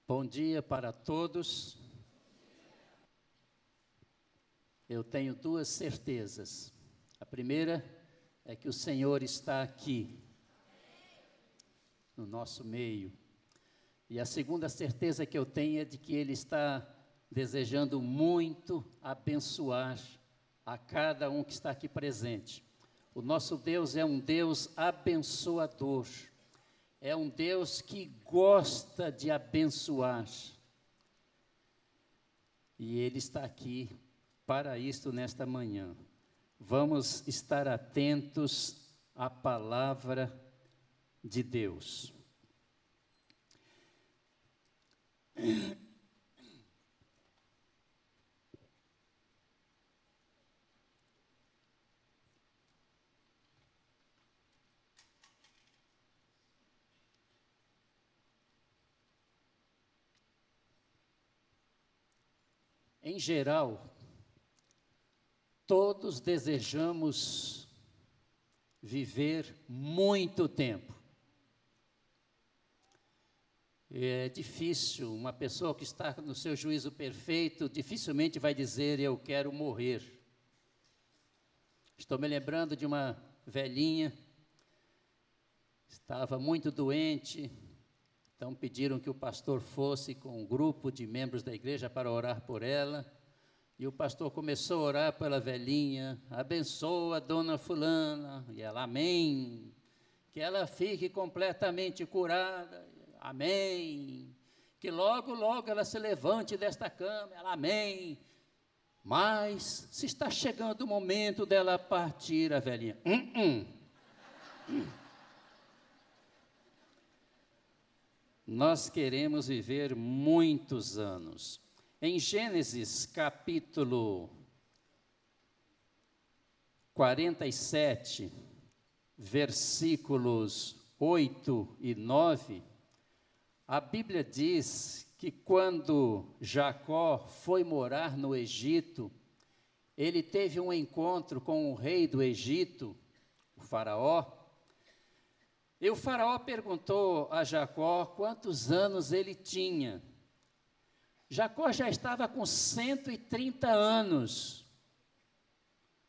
Bom dia para todos. Eu tenho duas certezas. A primeira é que o Senhor está aqui, no nosso meio. E a segunda certeza que eu tenho é de que Ele está desejando muito abençoar a cada um que está aqui presente. O nosso Deus é um Deus abençoador. É um Deus que gosta de abençoar. E Ele está aqui para isto nesta manhã. Vamos estar atentos à palavra de Deus. Em geral, todos desejamos viver muito tempo. É difícil, uma pessoa que está no seu juízo perfeito, dificilmente vai dizer, eu quero morrer. Estou me lembrando de uma velhinha, estava muito doente, então pediram que o pastor fosse com um grupo de membros da igreja para orar por ela, e o pastor começou a orar pela velhinha, abençoa a dona fulana, e ela, amém, que ela fique completamente curada, amém, que logo, logo ela se levante desta cama, ela, amém, mas se está chegando o momento dela partir, a velhinha, Nós queremos viver muitos anos. Em Gênesis capítulo 47, versículos 8 e 9, a Bíblia diz que quando Jacó foi morar no Egito, ele teve um encontro com o rei do Egito, o faraó, e o faraó perguntou a Jacó quantos anos ele tinha. Jacó já estava com 130 anos.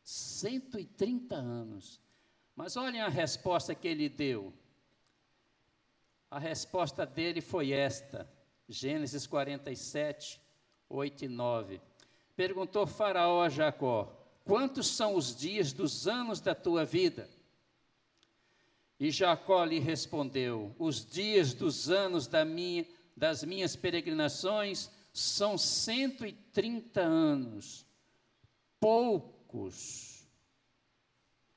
130 anos. Mas olhem a resposta que ele deu. A resposta dele foi esta, Gênesis 47, 8 e 9. Perguntou Faraó a Jacó, quantos são os dias dos anos da tua vida? E Jacó lhe respondeu, os dias dos anos das minhas peregrinações são 130 anos. Poucos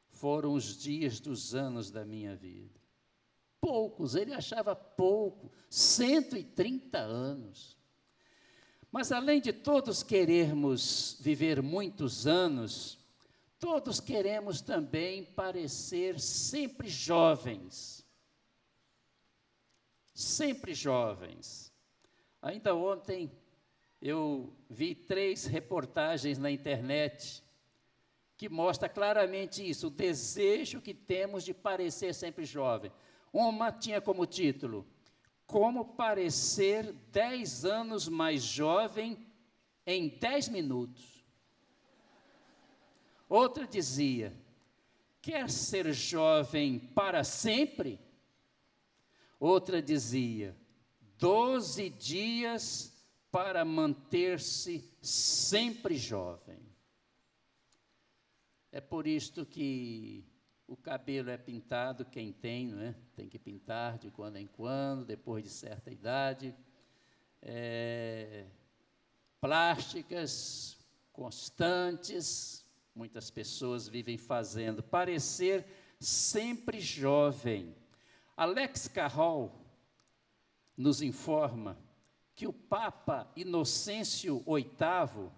foram os dias dos anos da minha vida. Poucos, ele achava pouco, 130 anos. Mas além de todos querermos viver muitos anos, todos queremos também parecer sempre jovens. Sempre jovens. Ainda ontem eu vi 3 reportagens na internet que mostram claramente isso, o desejo que temos de parecer sempre jovem. Uma tinha como título, como parecer 10 anos mais jovem em 10 minutos. Outra dizia, quer ser jovem para sempre? Outra dizia, 12 dias para manter-se sempre jovem. É por isto que o cabelo é pintado, quem tem, não é? Tem que pintar de quando em quando, depois de certa idade. Plásticas constantes, muitas pessoas vivem fazendo, parecer sempre jovem. Alex Carroll nos informa que o Papa Inocêncio VIII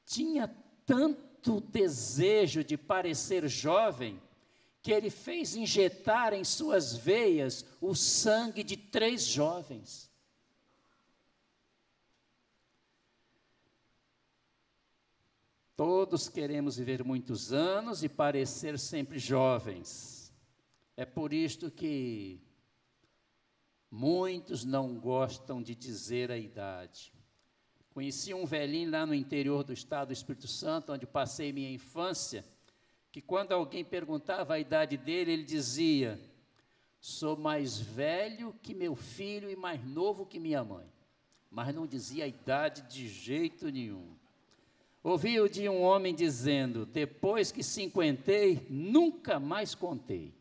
tinha tanto desejo de parecer jovem que ele fez injetar em suas veias o sangue de 3 jovens. Todos queremos viver muitos anos e parecer sempre jovens. É por isto que Muitos não gostam de dizer a idade. Conheci um velhinho lá no interior do estado do Espírito Santo, onde passei minha infância, que quando alguém perguntava a idade dele, ele dizia: sou mais velho que meu filho e mais novo que minha mãe. Mas não dizia a idade de jeito nenhum. Ouvi de um homem dizendo: depois que cinquentei, nunca mais contei.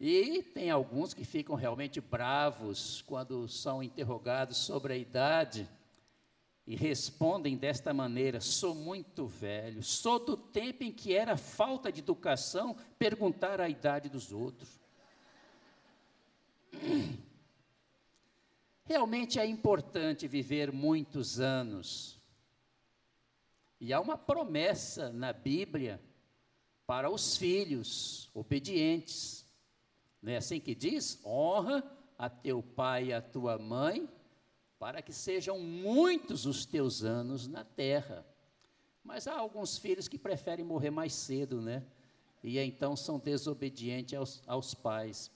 E tem alguns que ficam realmente bravos quando são interrogados sobre a idade e respondem desta maneira: sou muito velho, sou do tempo em que era falta de educação perguntar a idade dos outros. Realmente é importante viver muitos anos. E há uma promessa na Bíblia para os filhos obedientes. Não é assim que diz? Honra a teu pai e a tua mãe, para que sejam muitos os teus anos na terra. Mas há alguns filhos que preferem morrer mais cedo, né? E então são desobedientes aos pais.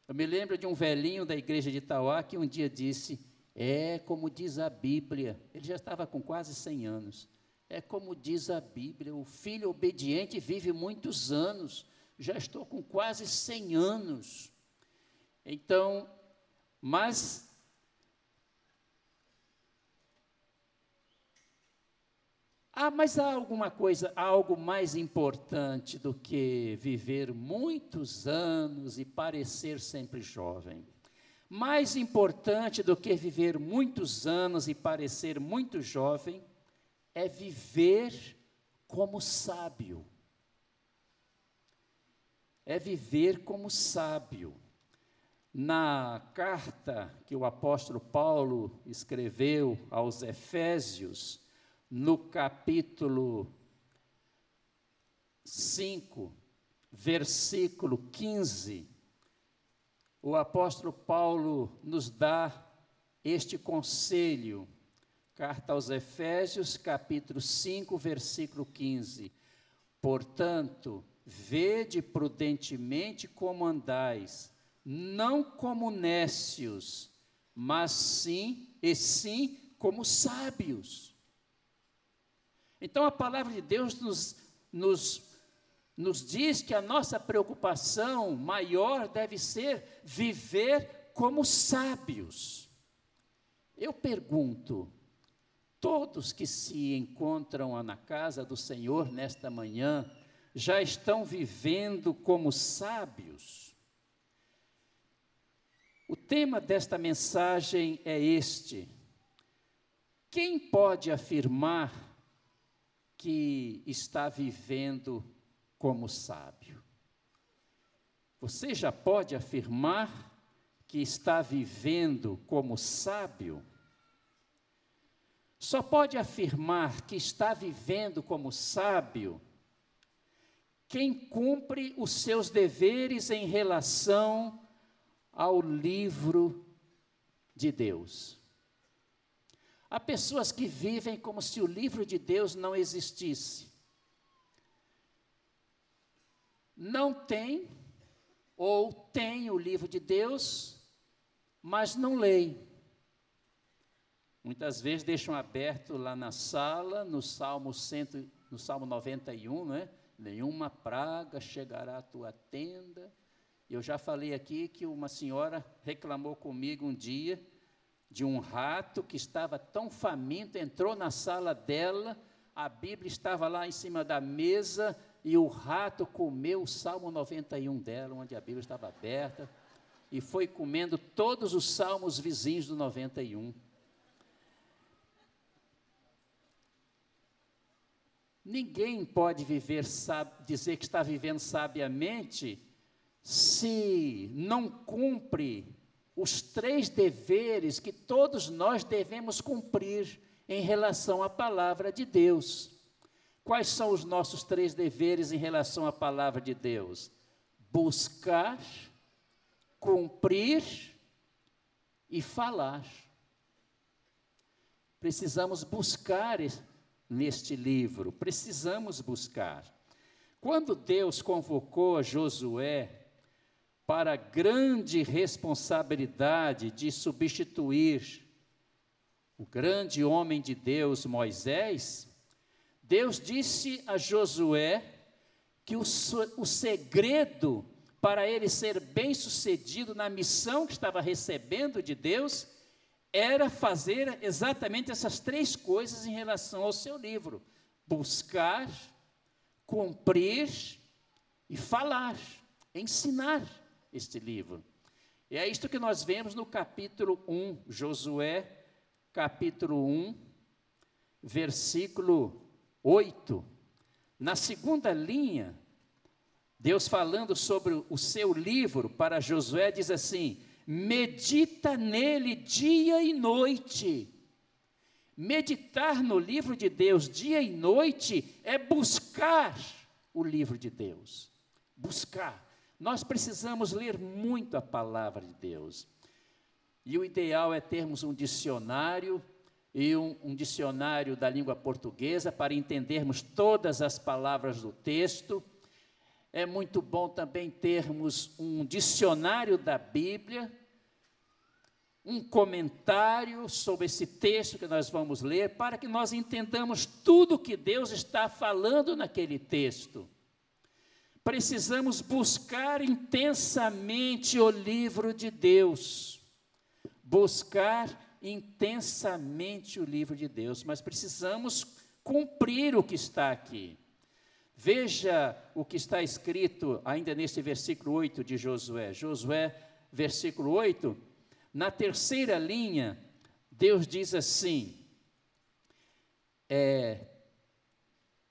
Eu me lembro de um velhinho da igreja de Itauá que um dia disse: como diz a Bíblia, ele já estava com quase 100 anos, como diz a Bíblia, o filho obediente vive muitos anos, já estou com quase 100 anos. Então, mas há alguma coisa, algo mais importante do que viver muitos anos e parecer sempre jovem. Mais importante do que viver muitos anos e parecer muito jovem é viver como sábio. É viver como sábio. Na carta que o apóstolo Paulo escreveu aos Efésios, no capítulo 5, versículo 15, o apóstolo Paulo nos dá este conselho. Carta aos Efésios, capítulo 5, versículo 15. Portanto, vede prudentemente como andais, não como necios, mas sim como sábios. Então, a palavra de Deus nos diz que a nossa preocupação maior deve ser viver como sábios. Eu pergunto, todos que se encontram na casa do Senhor nesta manhã, já estão vivendo como sábios? O tema desta mensagem é este: quem pode afirmar que está vivendo como sábio? Você já pode afirmar que está vivendo como sábio? Só pode afirmar que está vivendo como sábio quem cumpre os seus deveres em relação ao livro de Deus. Há pessoas que vivem como se o livro de Deus não existisse. Não tem, ou tem o livro de Deus, mas não leem. Muitas vezes deixam aberto lá na sala, no Salmo 91, né? Nenhuma praga chegará à tua tenda. Eu já falei aqui que uma senhora reclamou comigo um dia de um rato que estava tão faminto, entrou na sala dela, a Bíblia estava lá em cima da mesa, e o rato comeu o Salmo 91 dela, onde a Bíblia estava aberta, e foi comendo todos os salmos vizinhos do 91. Ninguém pode dizer que está vivendo sabiamente se não cumpre os 3 deveres que todos nós devemos cumprir em relação à palavra de Deus. Quais são os nossos 3 deveres em relação à palavra de Deus? Buscar, cumprir e falar. Precisamos buscar neste livro, precisamos buscar. Quando Deus convocou Josué para a grande responsabilidade de substituir o grande homem de Deus, Moisés, Deus disse a Josué que o segredo para ele ser bem-sucedido na missão que estava recebendo de Deus era fazer exatamente essas três coisas em relação ao seu livro: buscar, cumprir e falar, ensinar este livro. E é isto que nós vemos no capítulo 1, Josué, capítulo 1, versículo 8. Na segunda linha, Deus falando sobre o seu livro para Josué, diz assim: medita nele dia e noite. Meditar no livro de Deus dia e noite é buscar o livro de Deus. Buscar. Nós precisamos ler muito a palavra de Deus. E o ideal é termos um dicionário, e um dicionário da língua portuguesa para entendermos todas as palavras do texto. É muito bom também termos um dicionário da Bíblia, um comentário sobre esse texto que nós vamos ler, para que nós entendamos tudo que Deus está falando naquele texto. Precisamos buscar intensamente o livro de Deus, buscar intensamente o livro de Deus, mas precisamos cumprir o que está aqui. Veja o que está escrito ainda neste versículo 8 de Josué. Josué, versículo 8, na terceira linha, Deus diz assim: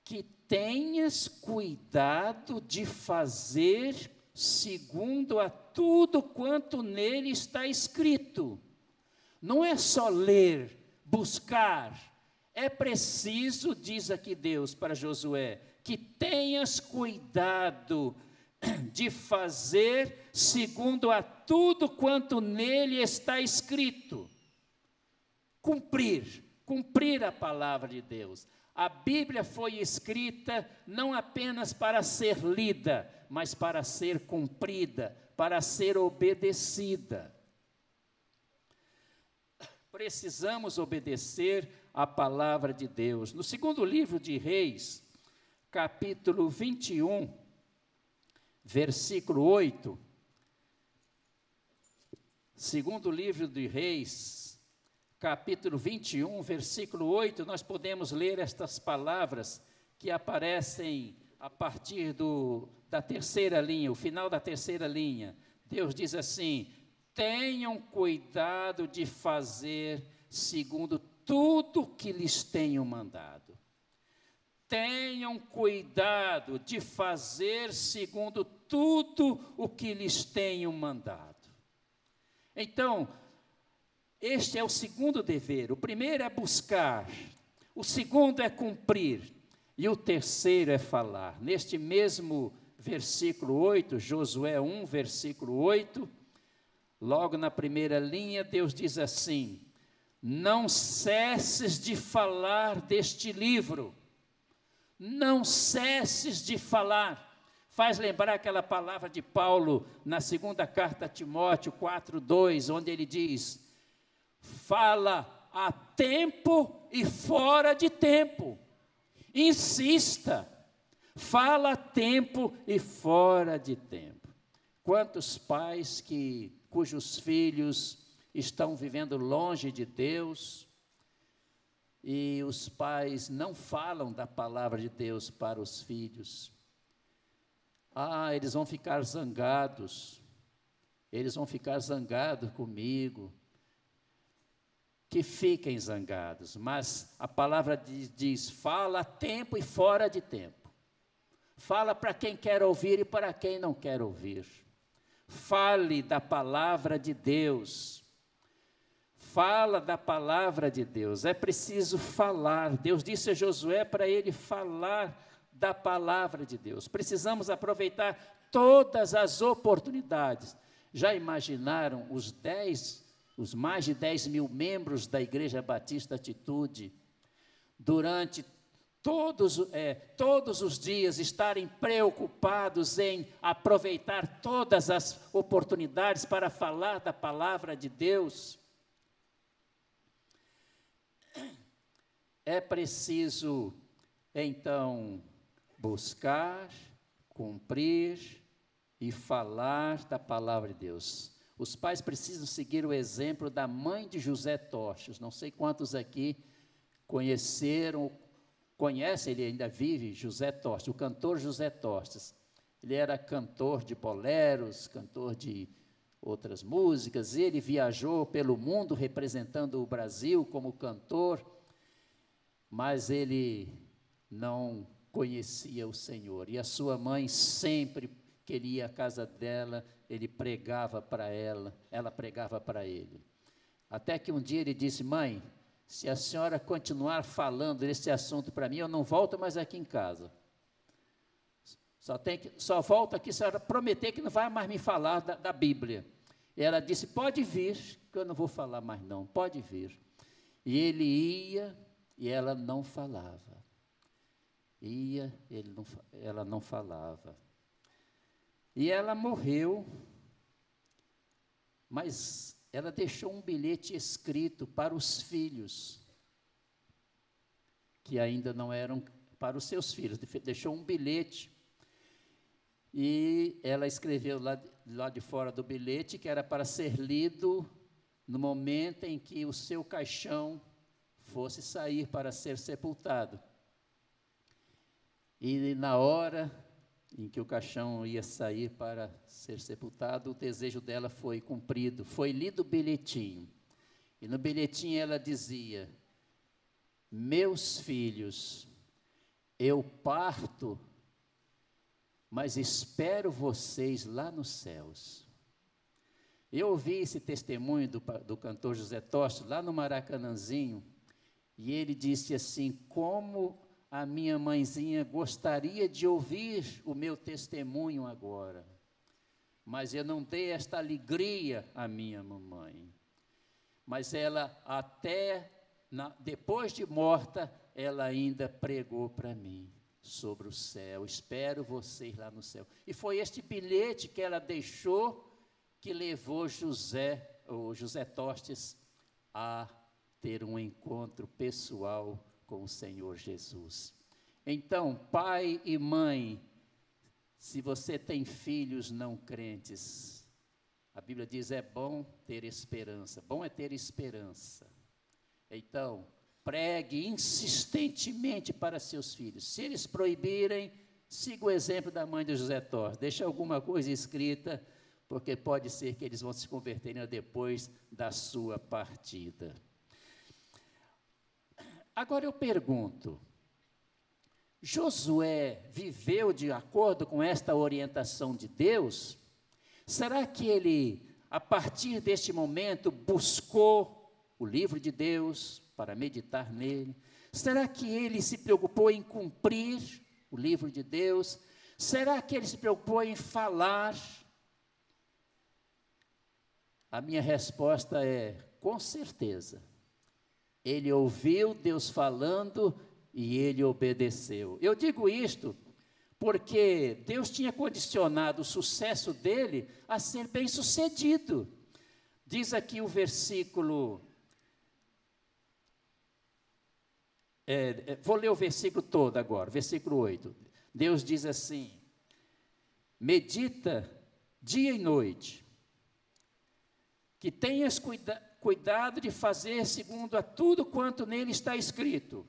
que tenhas cuidado de fazer segundo a tudo quanto nele está escrito. Não é só ler, buscar, é preciso, diz aqui Deus para Josué, que tenhas cuidado de fazer segundo a tudo quanto nele está escrito. Cumprir a palavra de Deus. A Bíblia foi escrita não apenas para ser lida, mas para ser cumprida, para ser obedecida. Precisamos obedecer a palavra de Deus. No segundo livro de Reis, capítulo 21, versículo 8. Segundo livro de Reis, capítulo 21, versículo 8, nós podemos ler estas palavras que aparecem a partir da terceira linha, o final da terceira linha. Deus diz assim: tenham cuidado de fazer segundo tudo que lhes tenho mandado. Tenham cuidado de fazer segundo tudo o que lhes tenho mandado. Então, este é o segundo dever. O primeiro é buscar, o segundo é cumprir, e o terceiro é falar. Neste mesmo versículo 8, Josué 1, versículo 8, logo na primeira linha, Deus diz assim: não cesses de falar deste livro, não cesses de falar. Faz lembrar aquela palavra de Paulo na segunda carta a Timóteo 4:2, onde ele diz: fala a tempo e fora de tempo. Insista, fala a tempo e fora de tempo. Quantos pais cujos filhos estão vivendo longe de Deus, e os pais não falam da palavra de Deus para os filhos. Eles vão ficar zangados, comigo. Que fiquem zangados, mas a palavra diz: fala a tempo e fora de tempo. Fala para quem quer ouvir e para quem não quer ouvir. Fale da palavra de Deus. Fala da palavra de Deus. É preciso falar. Deus disse a Josué para ele falar da palavra de Deus. Precisamos aproveitar todas as oportunidades. Já imaginaram os mais de 10 mil membros da Igreja Batista Atitude, durante todos os dias estarem preocupados em aproveitar todas as oportunidades para falar da palavra de Deus. É preciso, então, buscar, cumprir e falar da palavra de Deus. Os pais precisam seguir o exemplo da mãe de José Tostes. Não sei quantos aqui conhecem, ele ainda vive, José Tostes, o cantor José Tostes. Ele era cantor de boleros, cantor de outras músicas, ele viajou pelo mundo representando o Brasil como cantor, mas ele não conhecia o Senhor, e a sua mãe sempre que ele ia à casa dela, ele pregava para ela pregava para ele, até que um dia ele disse: mãe, se a senhora continuar falando desse assunto para mim, eu não volto mais aqui em casa, só volto aqui se a senhora prometer que não vai mais me falar da Bíblia. E ela disse: pode vir, que eu não vou falar mais não, pode vir. E ele ia, e ela não falava. Ela não falava. E ela morreu, mas ela deixou um bilhete escrito para os filhos, que ainda não eram para os seus filhos, deixou um bilhete, e ela escreveu lá de fora do bilhete que era para ser lido no momento em que o seu caixão fosse sair para ser sepultado. E na hora em que o caixão ia sair para ser sepultado, o desejo dela foi cumprido, foi lido o bilhetinho, e no bilhetinho ela dizia: meus filhos, eu parto, mas espero vocês lá nos céus. Eu ouvi esse testemunho do cantor José Tostes, lá no Maracanãzinho, e ele disse assim: como a minha mãezinha gostaria de ouvir o meu testemunho agora, mas eu não dei esta alegria à minha mamãe. Mas ela, depois de morta, ela ainda pregou para mim sobre o céu: espero vocês lá no céu. E foi este bilhete que ela deixou que levou José Tostes a ter um encontro pessoal com o Senhor Jesus. Então, pai e mãe, se você tem filhos não crentes, a Bíblia diz: é bom ter esperança, bom é ter esperança. Então, pregue insistentemente para seus filhos. Se eles proibirem, siga o exemplo da mãe de José Tostes, deixa alguma coisa escrita, porque pode ser que eles vão se converterem depois da sua partida. Agora eu pergunto, Josué viveu de acordo com esta orientação de Deus? Será que ele, a partir deste momento, buscou o livro de Deus para meditar nele? Será que ele se preocupou em cumprir o livro de Deus? Será que ele se preocupou em falar? A minha resposta é: com certeza. Ele ouviu Deus falando e ele obedeceu. Eu digo isto porque Deus tinha condicionado o sucesso dele a ser bem-sucedido. Diz aqui o versículo, vou ler o versículo todo agora, versículo 8. Deus diz assim: medita dia e noite, que tenhas cuidado de fazer segundo a tudo quanto nele está escrito.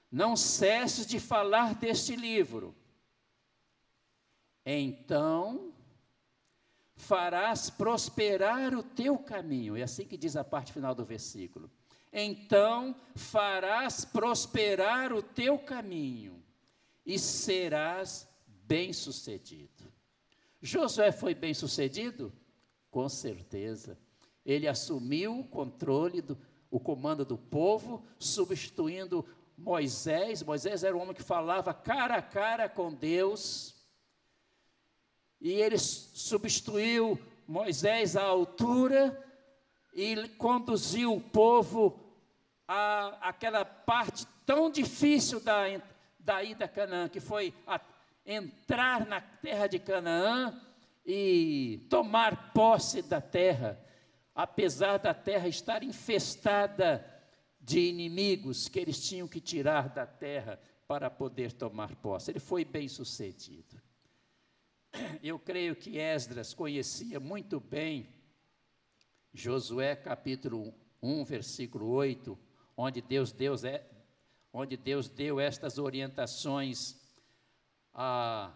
Não cesses de falar deste livro. Então farás prosperar o teu caminho. É assim que diz a parte final do versículo. Então farás prosperar o teu caminho e serás bem-sucedido. Josué foi bem-sucedido? Com certeza. Ele assumiu o controle, o comando do povo, substituindo Moisés. Moisés era um homem que falava cara a cara com Deus, e ele substituiu Moisés à altura e conduziu o povo àquela parte tão difícil da ida a Canaã, que foi entrar na terra de Canaã e tomar posse da terra, apesar da terra estar infestada de inimigos que eles tinham que tirar da terra para poder tomar posse. Ele foi bem sucedido. Eu creio que Esdras conhecia muito bem Josué capítulo 1, versículo 8, onde Deus deu estas orientações a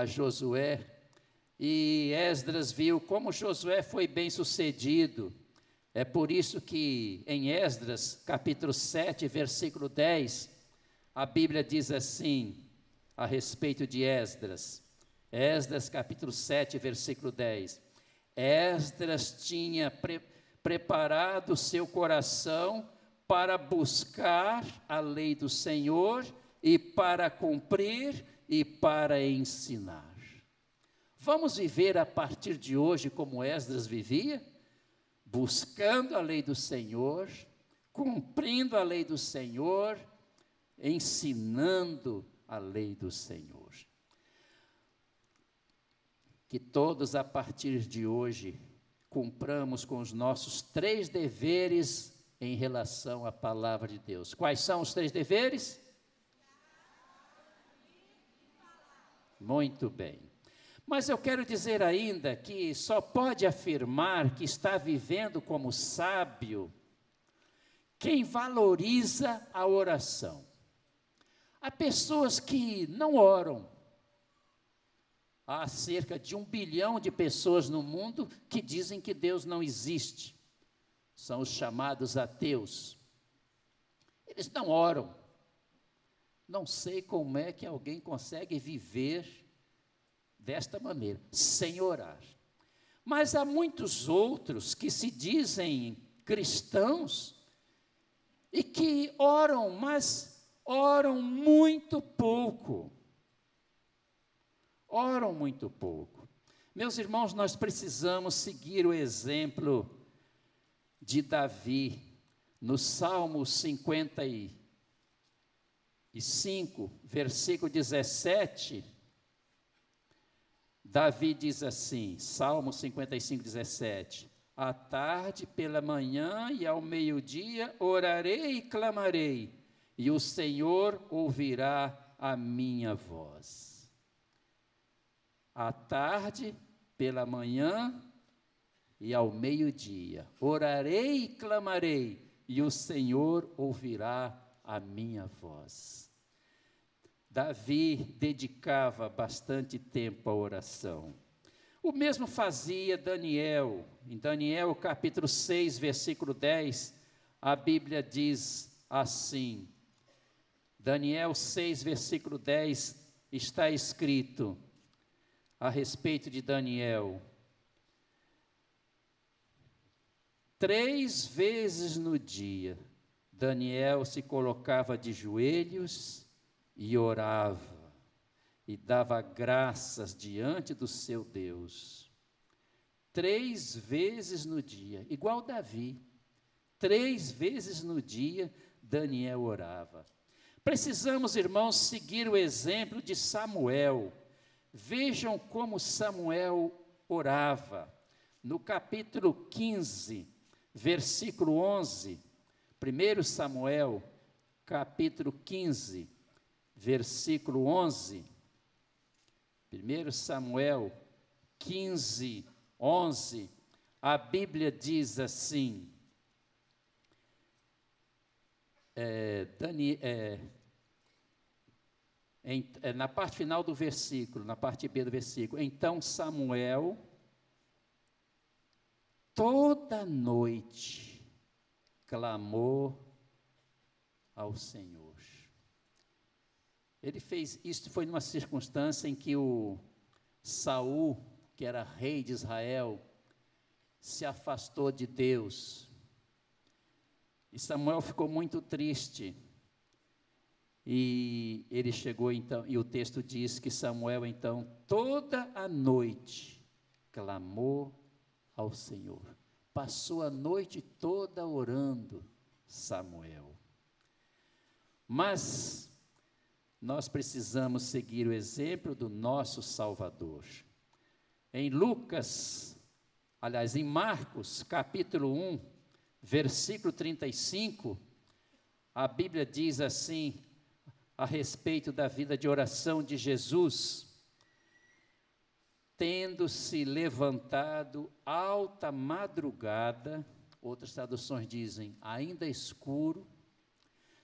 Josué, e Esdras viu como Josué foi bem sucedido. É por isso que em Esdras capítulo 7, versículo 10, a Bíblia diz assim, a respeito de Esdras, capítulo 7, versículo 10, Esdras tinha preparado o seu coração para buscar a lei do Senhor e para cumprir e para ensinar. Vamos viver a partir de hoje como Esdras vivia? Buscando a lei do Senhor, cumprindo a lei do Senhor, ensinando a lei do Senhor. Que todos, a partir de hoje, cumpramos com os nossos 3 deveres em relação à palavra de Deus. Quais são os 3 deveres? Muito bem. Mas eu quero dizer ainda que só pode afirmar que está vivendo como sábio quem valoriza a oração. Há pessoas que não oram. Há cerca de 1 bilhão de pessoas no mundo que dizem que Deus não existe. São os chamados ateus. Eles não oram. Não sei como é que alguém consegue viver desta maneira, sem orar. Mas há muitos outros que se dizem cristãos e que oram, mas oram muito pouco. Oram muito pouco. Meus irmãos, nós precisamos seguir o exemplo de Davi, no Salmo 55, versículo 17, Davi diz assim, Salmo 55, 17, à tarde, pela manhã e ao meio-dia, orarei e clamarei, e o Senhor ouvirá a minha voz. À tarde, pela manhã e ao meio-dia, orarei e clamarei, e o Senhor ouvirá a minha voz. Davi dedicava bastante tempo à oração. O mesmo fazia Daniel. Em Daniel, capítulo 6, versículo 10, a Bíblia diz assim, Daniel 6, versículo 10, está escrito a respeito de Daniel: 3 vezes no dia, Daniel se colocava de joelhos e orava, e dava graças diante do seu Deus. 3 vezes no dia, igual Davi, 3 vezes no dia, Daniel orava. Precisamos, irmãos, seguir o exemplo de Samuel. Vejam como Samuel orava. No capítulo 15, versículo 11, 1 Samuel, capítulo 15, versículo 11, 1 Samuel 15, 11, a Bíblia diz assim, na parte final do versículo, na parte B do versículo, então Samuel, toda noite, clamou ao Senhor. Ele fez isso, foi numa circunstância em que o Saul, que era rei de Israel, se afastou de Deus. E Samuel ficou muito triste. E ele chegou então, e o texto diz que Samuel então, toda a noite, clamou ao Senhor. Passou a noite toda orando Samuel. Mas nós precisamos seguir o exemplo do nosso Salvador. Em Marcos, capítulo 1, versículo 35, a Bíblia diz assim, a respeito da vida de oração de Jesus: tendo-se levantado alta madrugada, outras traduções dizem, ainda escuro,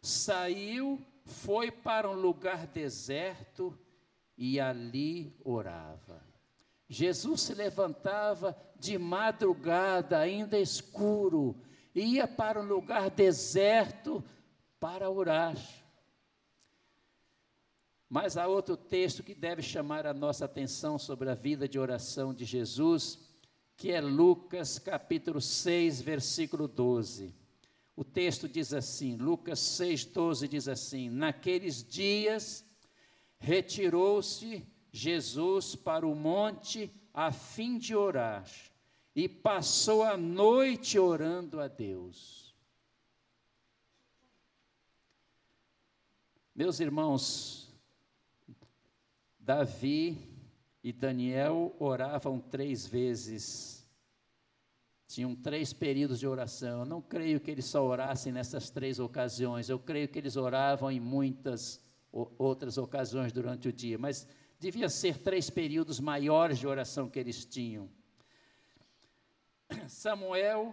saiu, foi para um lugar deserto e ali orava. Jesus se levantava de madrugada, ainda escuro, e ia para um lugar deserto para orar. Mas há outro texto que deve chamar a nossa atenção sobre a vida de oração de Jesus, que é Lucas capítulo 6, versículo 12. O texto diz assim, Lucas 6, 12 diz assim: naqueles dias retirou-se Jesus para o monte a fim de orar, e passou a noite orando a Deus. Meus irmãos, Davi e Daniel oravam 3 vezes, tinham 3 períodos de oração. Eu não creio que eles só orassem nessas 3 ocasiões, eu creio que eles oravam em muitas outras ocasiões durante o dia, mas devia ser 3 períodos maiores de oração que eles tinham. Samuel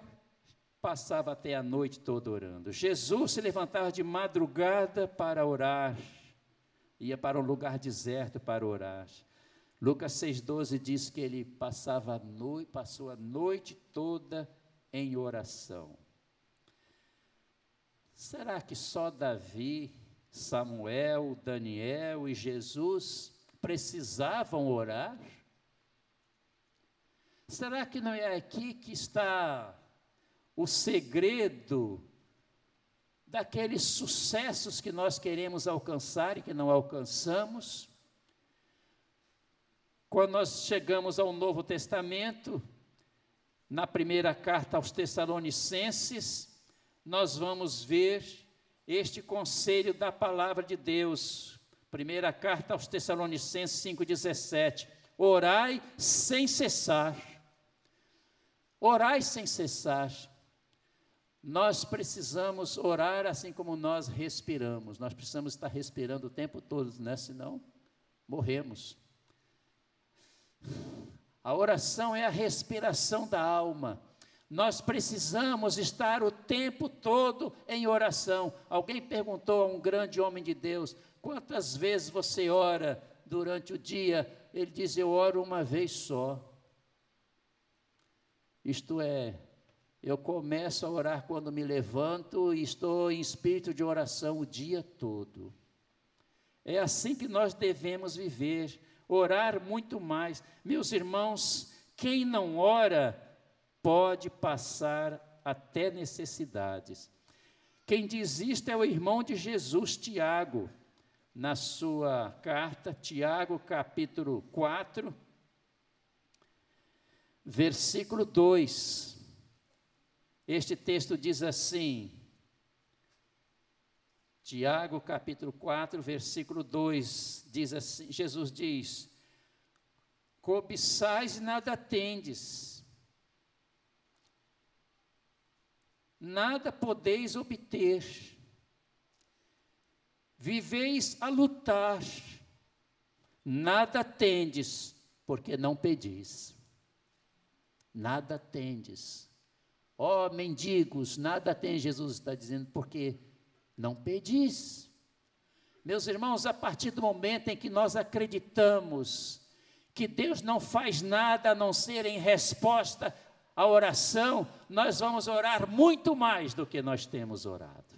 passava até a noite toda orando. Jesus se levantava de madrugada para orar, ia para um lugar deserto para orar. Lucas 6,12 diz que ele passou a noite toda em oração. Será que só Davi, Samuel, Daniel e Jesus precisavam orar? Será que não é aqui que está o segredo daqueles sucessos que nós queremos alcançar e que não alcançamos? Quando nós chegamos ao Novo Testamento, na primeira carta aos Tessalonicenses, nós vamos ver este conselho da palavra de Deus. Primeira carta aos Tessalonicenses 5,17: orai sem cessar. Orai sem cessar. Nós precisamos orar assim como nós respiramos. Nós precisamos estar respirando o tempo todo, né? Senão morremos. A oração é a respiração da alma. Nós precisamos estar o tempo todo em oração. Alguém perguntou a um grande homem de Deus: quantas vezes você ora durante o dia? Ele diz: eu oro uma vez só. Isto é, eu começo a orar quando me levanto e estou em espírito de oração o dia todo. É assim que nós devemos viver, orar muito mais. Meus irmãos, quem não ora pode passar até necessidades. Quem diz isto é o irmão de Jesus, Tiago, na sua carta, Tiago capítulo 4, versículo 2. Este texto diz assim, Tiago capítulo 4, versículo 2, diz assim, Jesus diz: cobiçais e nada tendes, nada podeis obter, viveis a lutar, nada tendes, porque não pedis. Nada tendes. Ó mendigos, nada tem, Jesus está dizendo, porque não pedis. Meus irmãos, a partir do momento em que nós acreditamos que Deus não faz nada a não ser em resposta à oração, nós vamos orar muito mais do que nós temos orado.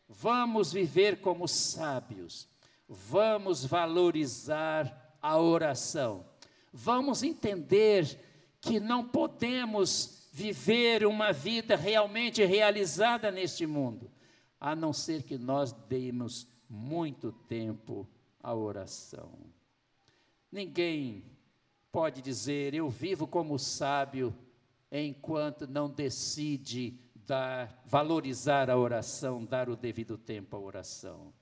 Vamos viver como sábios, vamos valorizar a oração, vamos entender que não podemos viver uma vida realmente realizada neste mundo, a não ser que nós demos muito tempo à oração. Ninguém pode dizer: eu vivo como sábio, enquanto não decide valorizar a oração, dar o devido tempo à oração.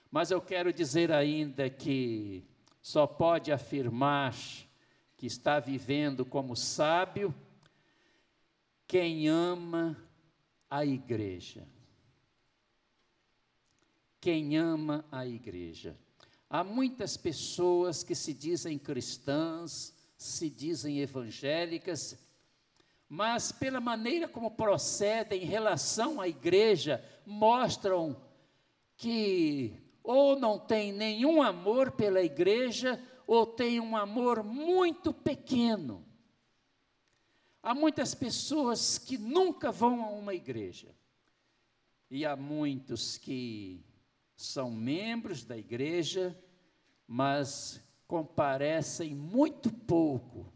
Mas eu quero dizer ainda que só pode afirmar que está vivendo como sábio quem ama a igreja. Quem ama a igreja. Há muitas pessoas que se dizem cristãs, se dizem evangélicas, mas pela maneira como procedem em relação à igreja, mostram que ou não tem nenhum amor pela igreja, ou tem um amor muito pequeno. Há muitas pessoas que nunca vão a uma igreja, e há muitos que são membros da igreja, mas comparecem muito pouco.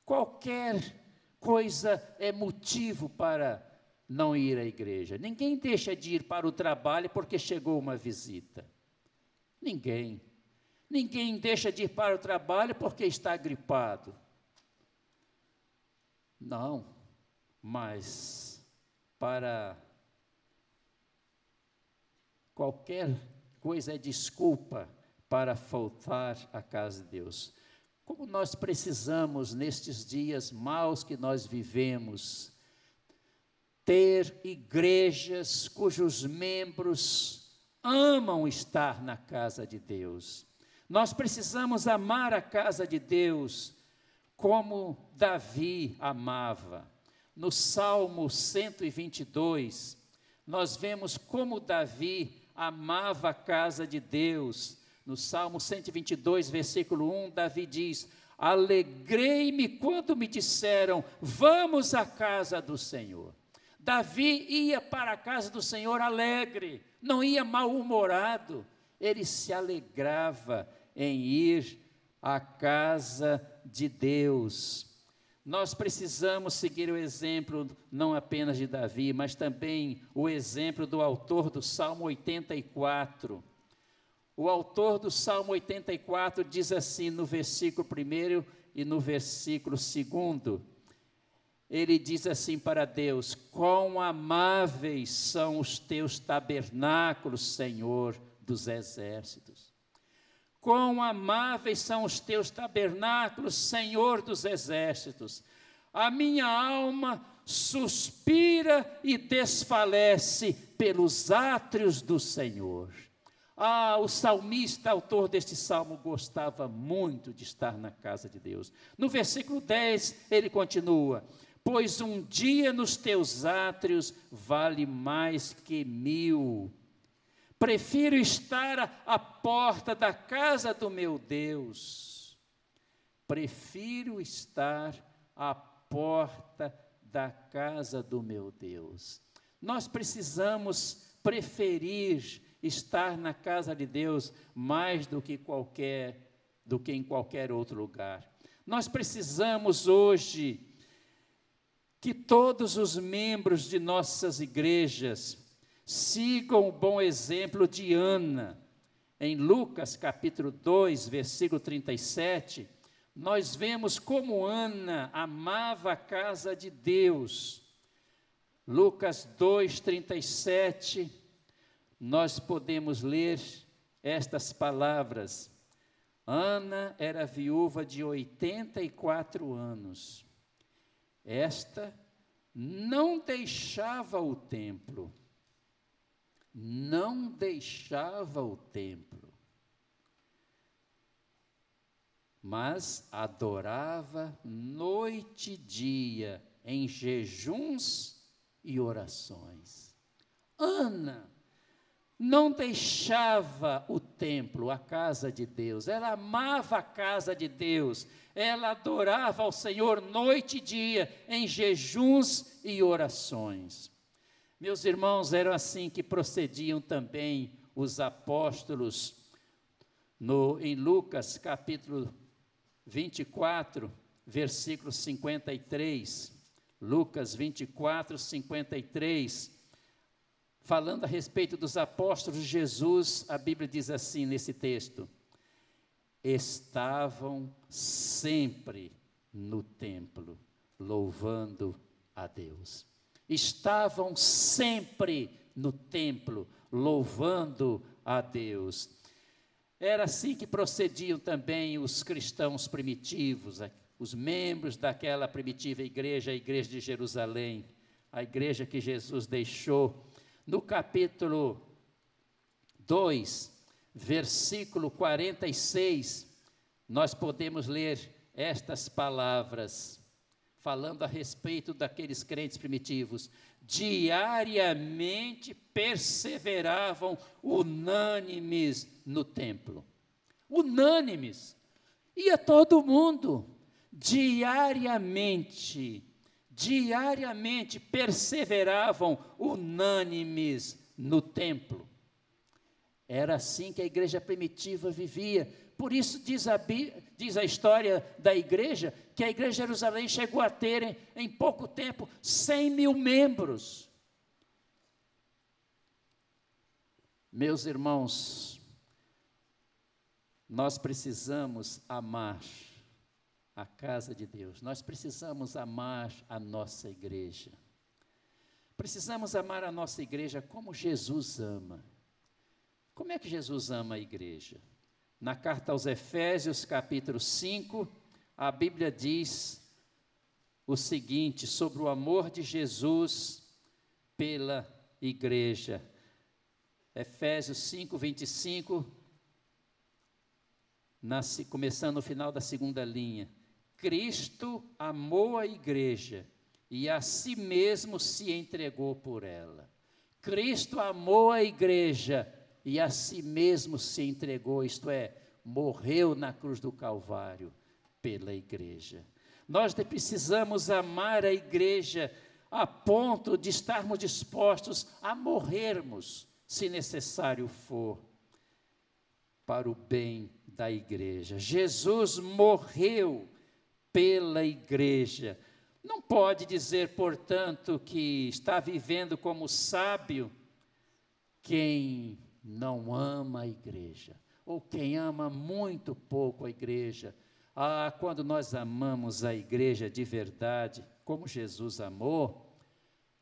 Qualquer coisa é motivo para não ir à igreja. Ninguém deixa de ir para o trabalho porque chegou uma visita. Ninguém. Ninguém deixa de ir para o trabalho porque está gripado. Não, mas para qualquer coisa é desculpa para faltar à casa de Deus. Como nós precisamos, nestes dias maus que nós vivemos, ter igrejas cujos membros amam estar na casa de Deus. Nós precisamos amar a casa de Deus como Davi amava. No Salmo 122, nós vemos como Davi amava a casa de Deus. No Salmo 122, versículo 1, Davi diz: alegrei-me quando me disseram, vamos à casa do Senhor. Davi ia para a casa do Senhor alegre, não ia mal-humorado, ele se alegrava em ir à casa de Deus. Nós precisamos seguir o exemplo não apenas de Davi, mas também o exemplo do autor do Salmo 84. O autor do Salmo 84 diz assim no versículo 1 e no versículo 2, ele diz assim para Deus: quão amáveis são os teus tabernáculos, Senhor dos exércitos. Quão amáveis são os teus tabernáculos, Senhor dos exércitos. A minha alma suspira e desfalece pelos átrios do Senhor. O salmista, autor deste salmo, gostava muito de estar na casa de Deus. No versículo 10, ele continua: pois um dia nos teus átrios vale mais que 1000. Prefiro estar à porta da casa do meu Deus. Prefiro estar à porta da casa do meu Deus. Nós precisamos preferir estar na casa de Deus mais do que em qualquer outro lugar. Nós precisamos hoje que todos os membros de nossas igrejas sigam o bom exemplo de Ana. Em Lucas capítulo 2, versículo 37, nós vemos como Ana amava a casa de Deus. Lucas 2, 37, nós podemos ler estas palavras: Ana era viúva de 84 anos. Esta não deixava o templo. Não deixava o templo, mas adorava noite e dia em jejuns e orações. Ana não deixava o templo, a casa de Deus, ela amava a casa de Deus, ela adorava ao Senhor noite e dia em jejuns e orações. Meus irmãos, eram assim que procediam também os apóstolos em Lucas capítulo 24, versículo 53. Lucas 24, 53. Falando a respeito dos apóstolos de Jesus, a Bíblia diz assim nesse texto: estavam sempre no templo, louvando a Deus. estavam sempre no templo, louvando a Deus. Era assim que procediam também os cristãos primitivos, os membros daquela primitiva igreja, a igreja de Jerusalém, a igreja que Jesus deixou. No capítulo 2, versículo 46, nós podemos ler estas palavras, falando a respeito daqueles crentes primitivos: diariamente perseveravam unânimes no templo. Unânimes, ia todo mundo, diariamente perseveravam unânimes no templo. Era assim que a igreja primitiva vivia. Por isso diz a história da igreja, que a igreja de Jerusalém chegou a ter, em pouco tempo, 100.000 membros. Meus irmãos, nós precisamos amar a casa de Deus, nós precisamos amar a nossa igreja. Precisamos amar a nossa igreja como Jesus ama. Como é que Jesus ama a igreja? Na carta aos Efésios, capítulo 5, a Bíblia diz o seguinte, sobre o amor de Jesus pela igreja. Efésios 5, 25, começando no final da segunda linha. Cristo amou a igreja e a si mesmo se entregou por ela. Cristo amou a igreja e a si mesmo se entregou, isto é, morreu na cruz do Calvário pela igreja. Nós precisamos amar a igreja a ponto de estarmos dispostos a morrermos, se necessário for, para o bem da igreja. Jesus morreu pela igreja. Não pode dizer, portanto, que está vivendo como sábio quem não ama a igreja, ou quem ama muito pouco a igreja. Quando nós amamos a igreja de verdade, como Jesus amou,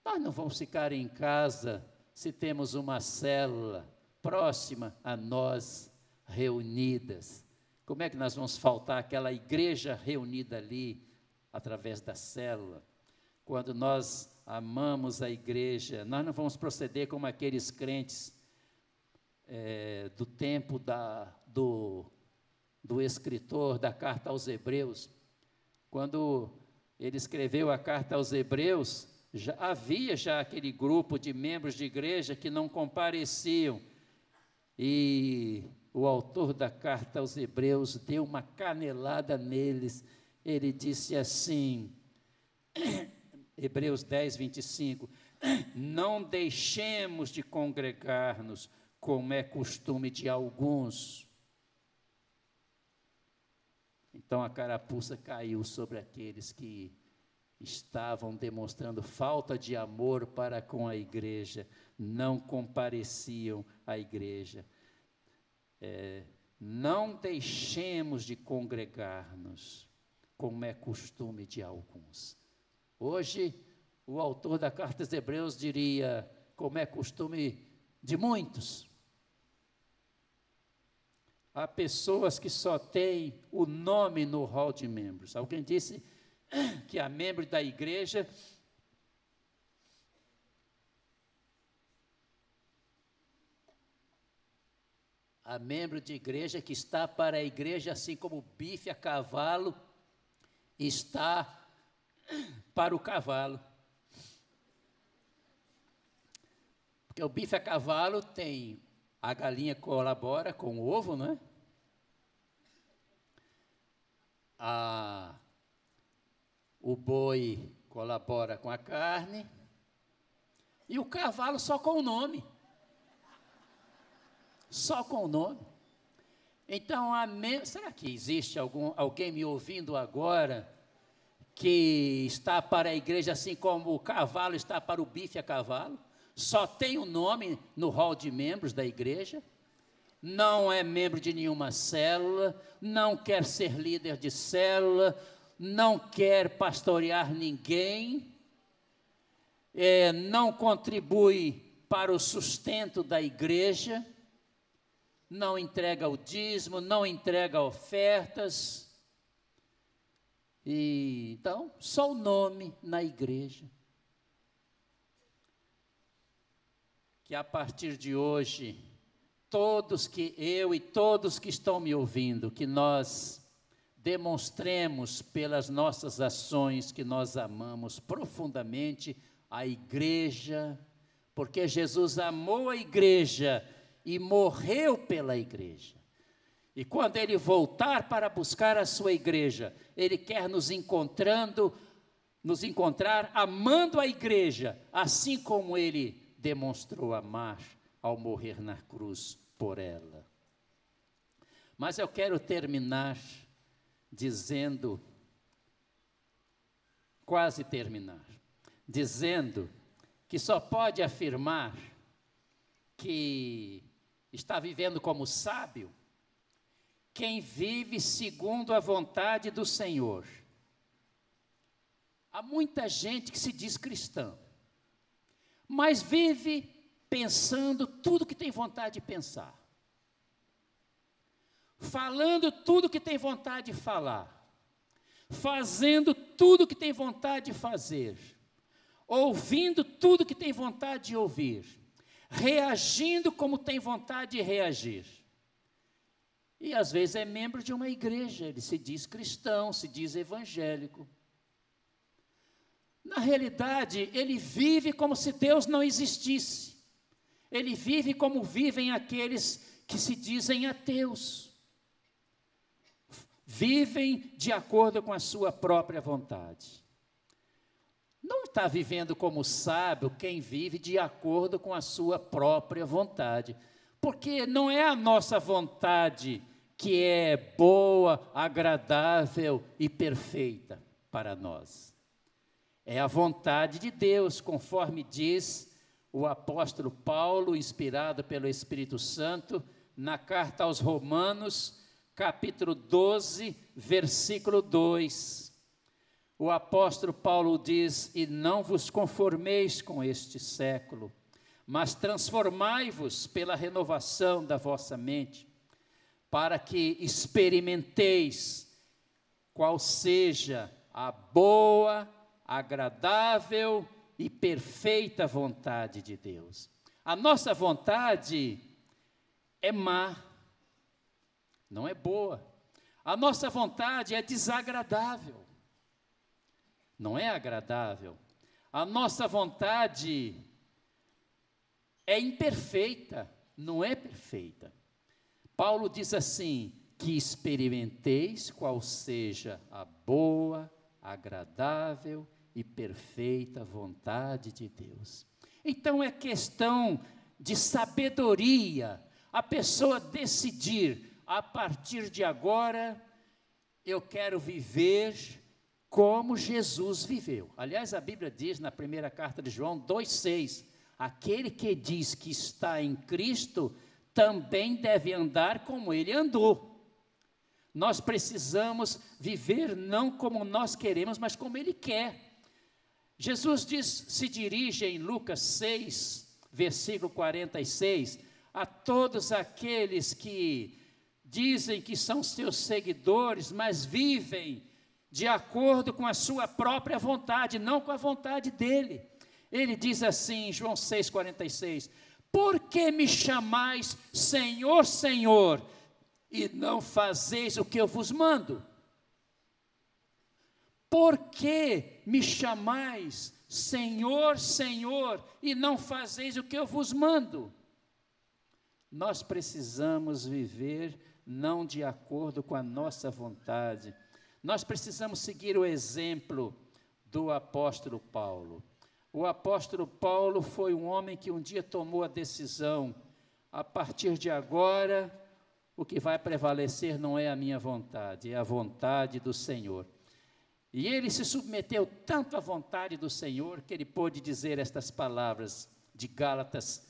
nós não vamos ficar em casa se temos uma célula próxima a nós, reunidas. Como é que nós vamos faltar àquela igreja reunida ali, através da célula? Quando nós amamos a igreja, nós não vamos proceder como aqueles crentes do tempo do escritor da carta aos Hebreus. Quando ele escreveu a carta aos Hebreus, havia aquele grupo de membros de igreja que não compareciam, e o autor da carta aos Hebreus deu uma canelada neles. Ele disse assim, Hebreus 10, 25, não deixemos de congregar-nos, como é costume de alguns. Então a carapuça caiu sobre aqueles que estavam demonstrando falta de amor para com a igreja, não compareciam à igreja. Não deixemos de congregar-nos, como é costume de alguns. Hoje, o autor da carta aos Hebreus diria, como é costume de muitos. Há pessoas que só têm o nome no hall de membros. Alguém disse que há membro da igreja de igreja que está para a igreja, assim como o bife a cavalo está para o cavalo. Porque o bife a cavalo tem, a galinha colabora com o ovo, não é? O boi colabora com a carne, e o cavalo só com o nome. Só com o nome. Então, será que existe alguém me ouvindo agora que está para a igreja assim como o cavalo está para o bife a cavalo? Só tem o nome no hall de membros da igreja, não é membro de nenhuma célula, não quer ser líder de célula, não quer pastorear ninguém, não contribui para o sustento da igreja, não entrega o dízimo, não entrega ofertas, e então só o nome na igreja. Que a partir de hoje, todos que estão me ouvindo, que nós demonstremos pelas nossas ações que nós amamos profundamente a igreja, porque Jesus amou a igreja e morreu pela igreja. E quando Ele voltar para buscar a sua igreja, Ele quer nos encontrar amando a igreja, assim como Ele demonstrou amar ao morrer na cruz por ela. Mas eu quero terminar dizendo que só pode afirmar que está vivendo como sábio quem vive segundo a vontade do Senhor. Há muita gente que se diz cristã, mas vive pensando tudo que tem vontade de pensar, falando tudo que tem vontade de falar, fazendo tudo que tem vontade de fazer, ouvindo tudo que tem vontade de ouvir, reagindo como tem vontade de reagir. E às vezes é membro de uma igreja, ele se diz cristão, se diz evangélico. Na realidade, ele vive como se Deus não existisse. Ele vive como vivem aqueles que se dizem ateus. Vivem de acordo com a sua própria vontade. Não está vivendo como sábio quem vive de acordo com a sua própria vontade. Porque não é a nossa vontade que é boa, agradável e perfeita para nós. É a vontade de Deus, conforme diz o apóstolo Paulo, inspirado pelo Espírito Santo, na carta aos Romanos, capítulo 12, versículo 2. O apóstolo Paulo diz: e não vos conformeis com este século, mas transformai-vos pela renovação da vossa mente, para que experimenteis qual seja a boa, agradável e perfeita vontade de Deus. A nossa vontade é má, não é boa. A nossa vontade é desagradável, não é agradável. A nossa vontade é imperfeita, não é perfeita. Paulo diz assim: que experimenteis qual seja a boa, agradável e perfeita vontade de Deus. Então é questão de sabedoria, a pessoa decidir, a partir de agora, eu quero viver como Jesus viveu. Aliás, a Bíblia diz na primeira carta de João 2,6, aquele que diz que está em Cristo, também deve andar como ele andou. Nós precisamos viver não como nós queremos, mas como ele quer. Jesus se dirige em Lucas 6, versículo 46, a todos aqueles que dizem que são seus seguidores, mas vivem de acordo com a sua própria vontade, não com a vontade dele. Ele diz assim em João 6,46, por que me chamais Senhor, Senhor, e não fazeis o que eu vos mando? Por que me chamais Senhor, Senhor, e não fazeis o que eu vos mando? Nós precisamos viver não de acordo com a nossa vontade. Nós precisamos seguir o exemplo do apóstolo Paulo. O apóstolo Paulo foi um homem que um dia tomou a decisão: a partir de agora, o que vai prevalecer não é a minha vontade, é a vontade do Senhor. E ele se submeteu tanto à vontade do Senhor, que ele pôde dizer estas palavras de Gálatas,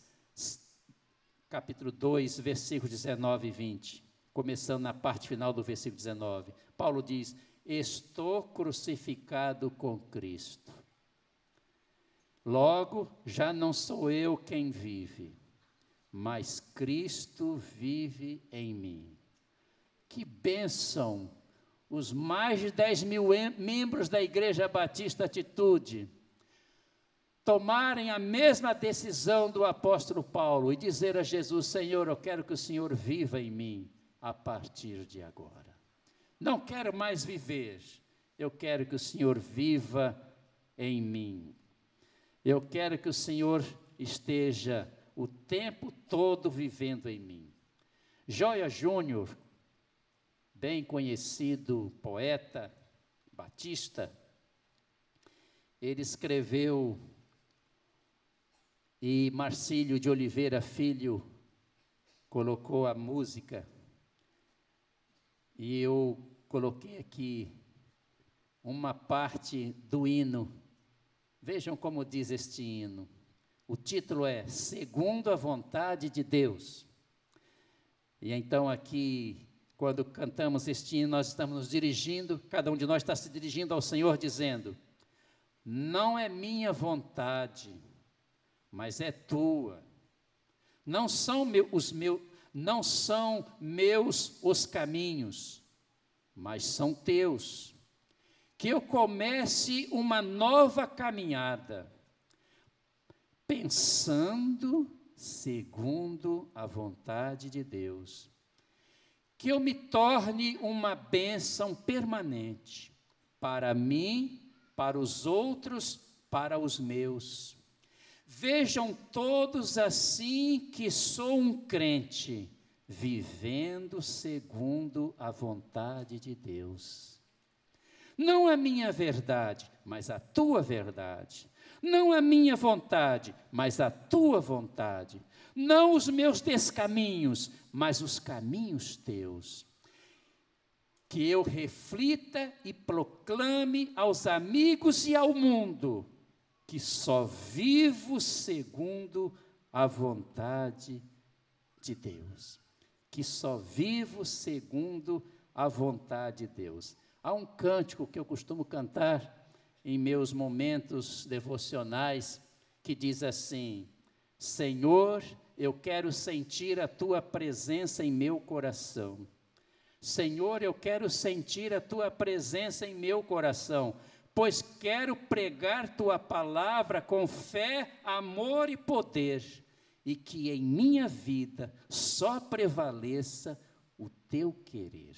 capítulo 2, versículos 19 e 20, começando na parte final do versículo 19. Paulo diz: estou crucificado com Cristo. Logo, já não sou eu quem vive, mas Cristo vive em mim. Que bênção! Os mais de 10 mil membros da Igreja Batista Atitude tomarem a mesma decisão do apóstolo Paulo e dizer a Jesus: Senhor, eu quero que o Senhor viva em mim a partir de agora. Não quero mais viver, eu quero que o Senhor viva em mim. Eu quero que o Senhor esteja o tempo todo vivendo em mim. Joia Júnior, bem conhecido poeta batista, ele escreveu, e Marcílio de Oliveira Filho colocou a música, e eu coloquei aqui uma parte do hino. Vejam como diz este hino. O título é Segundo a Vontade de Deus. E então aqui, quando cantamos este hino, nós estamos nos dirigindo, cada um de nós está se dirigindo ao Senhor dizendo: não é minha vontade, mas é tua. Não são meus os caminhos, mas são teus. Que eu comece uma nova caminhada, pensando segundo a vontade de Deus. Que eu me torne uma bênção permanente, para mim, para os outros, para os meus. Vejam todos assim que sou um crente, vivendo segundo a vontade de Deus. Não a minha verdade, mas a tua verdade. Não a minha vontade, mas a tua vontade. Não os meus descaminhos, mas os caminhos teus. Que eu reflita e proclame aos amigos e ao mundo que só vivo segundo a vontade de Deus. Que só vivo segundo a vontade de Deus. Há um cântico que eu costumo cantar em meus momentos devocionais, que diz assim: Senhor, eu quero sentir a tua presença em meu coração. Senhor, eu quero sentir a tua presença em meu coração, pois quero pregar tua palavra com fé, amor e poder, e que em minha vida só prevaleça o teu querer.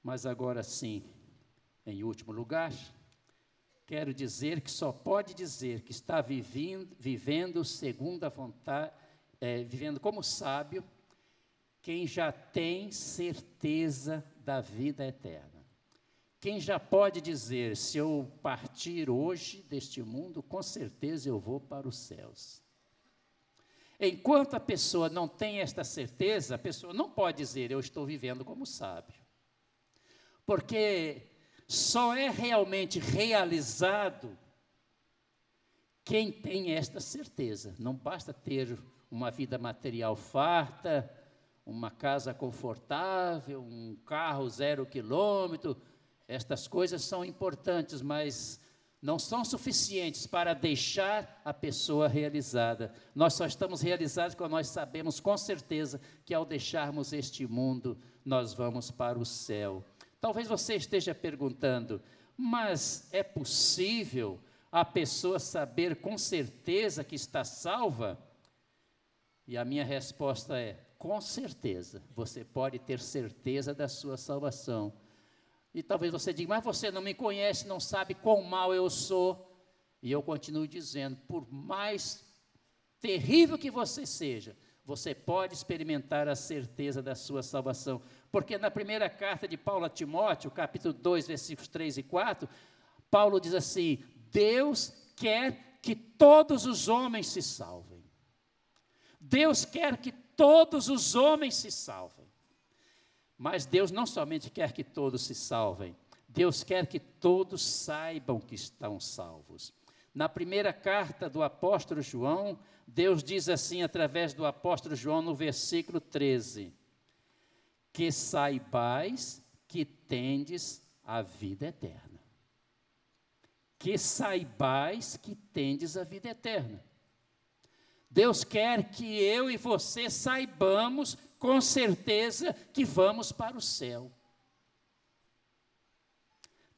Mas agora sim, em último lugar, quero dizer que só pode dizer que está vivendo segundo a vontade, vivendo como sábio, quem já tem certeza da vida eterna. Quem já pode dizer: se eu partir hoje deste mundo, com certeza eu vou para os céus. Enquanto a pessoa não tem esta certeza, a pessoa não pode dizer: eu estou vivendo como sábio. Porque só é realmente realizado quem tem esta certeza. Não basta ter uma vida material farta, uma casa confortável, um carro 0 quilômetro. Estas coisas são importantes, mas não são suficientes para deixar a pessoa realizada. Nós só estamos realizados quando nós sabemos com certeza que ao deixarmos este mundo, nós vamos para o céu. Talvez você esteja perguntando: mas é possível a pessoa saber com certeza que está salva? E a minha resposta é: com certeza, você pode ter certeza da sua salvação. E talvez você diga: mas você não me conhece, não sabe quão mal eu sou. E eu continuo dizendo: por mais terrível que você seja, você pode experimentar a certeza da sua salvação. Porque na primeira carta de Paulo a Timóteo, capítulo 2, versículos 3 e 4, Paulo diz assim: Deus quer que todos os homens se salvem. Deus quer que todos os homens se salvem. Mas Deus não somente quer que todos se salvem, Deus quer que todos saibam que estão salvos. Na primeira carta do apóstolo João, Deus diz assim, através do apóstolo João, no versículo 13: que saibais que tendes a vida eterna. Que saibais que tendes a vida eterna. Deus quer que eu e você saibamos com certeza que vamos para o céu.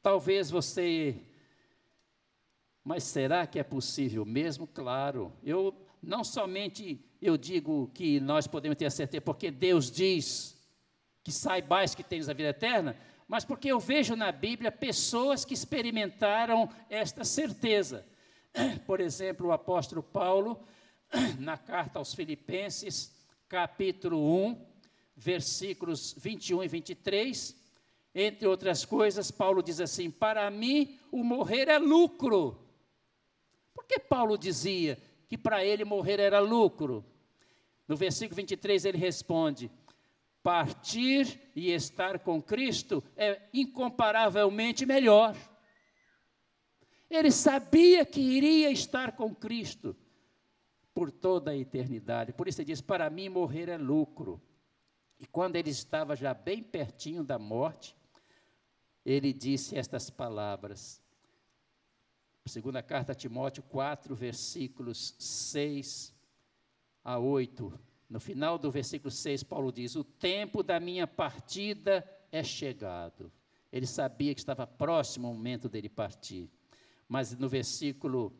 Talvez você, mas será que é possível mesmo? Claro, não somente eu digo que nós podemos ter a certeza, porque Deus diz que saibais que tens a vida eterna, mas porque eu vejo na Bíblia pessoas que experimentaram esta certeza. Por exemplo, o apóstolo Paulo, na carta aos Filipenses, capítulo 1, versículos 21 e 23, entre outras coisas, Paulo diz assim: para mim o morrer é lucro. Por que Paulo dizia que para ele morrer era lucro? No versículo 23 ele responde: partir e estar com Cristo é incomparavelmente melhor. Ele sabia que iria estar com Cristo por toda a eternidade. Por isso ele diz: para mim morrer é lucro. E quando ele estava já bem pertinho da morte, ele disse estas palavras. Segunda carta a Timóteo 4, versículos 6 a 8. No final do versículo 6, Paulo diz: o tempo da minha partida é chegado. Ele sabia que estava próximo o momento dele partir. Mas no versículo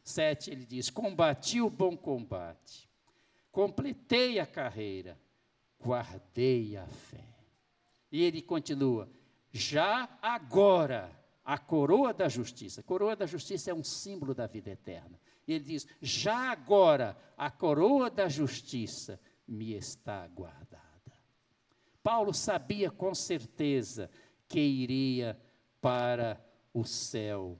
7 ele diz: combati o bom combate, completei a carreira, guardei a fé. E ele continua: já agora a coroa da justiça. A coroa da justiça é um símbolo da vida eterna. E ele diz: já agora a coroa da justiça me está guardada. Paulo sabia com certeza que iria para o céu.